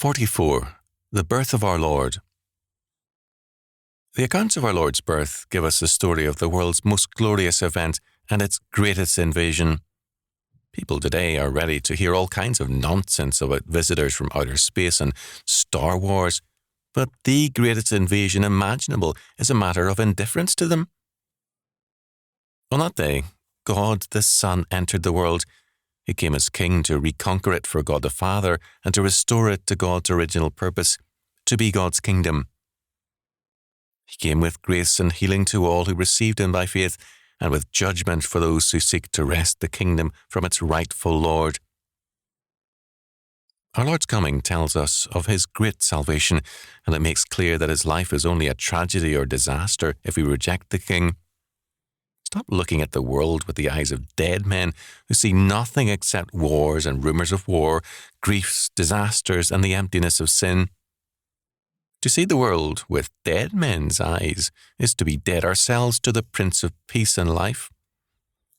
44. The Birth of our Lord. The accounts of our Lord's birth give us the story of the world's most glorious event and its greatest invasion. People today are ready to hear all kinds of nonsense about visitors from outer space and Star Wars, but the greatest invasion imaginable is a matter of indifference to them. On that day, God the Son entered the world. He came as King to reconquer it for God the Father and to restore it to God's original purpose, to be God's kingdom. He came with grace and healing to all who received him by faith, and with judgment for those who seek to wrest the kingdom from its rightful Lord. Our Lord's coming tells us of his great salvation, and it makes clear that his life is only a tragedy or disaster if we reject the King. Stop looking at the world with the eyes of dead men who see nothing except wars and rumours of war, griefs, disasters, and the emptiness of sin. To see the world with dead men's eyes is to be dead ourselves to the Prince of Peace and life.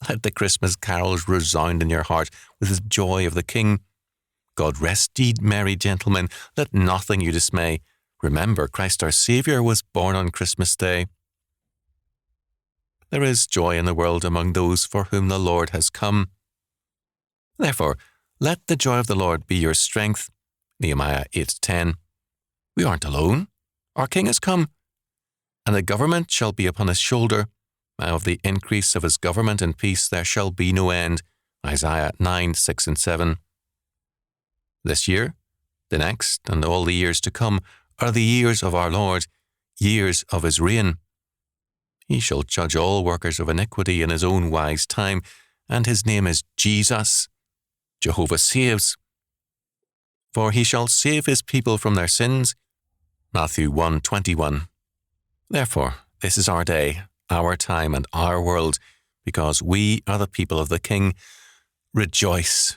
Let the Christmas carols resound in your heart with the joy of the King. God rest ye, merry gentlemen, let nothing you dismay. Remember, Christ our Saviour was born on Christmas Day. There is joy in the world among those for whom the Lord has come. Therefore, let the joy of the Lord be your strength. Nehemiah 8:10. We aren't alone. Our King has come, and the government shall be upon his shoulder. Of the increase of his government and peace there shall be no end. Isaiah 9:6 and 7. This year, the next, and all the years to come are the years of our Lord, years of his reign. He shall judge all workers of iniquity in his own wise time, and his name is Jesus. Jehovah saves. For he shall save his people from their sins. Matthew 1:21. Therefore, this is our day, our time, and our world, because we are the people of the King. Rejoice.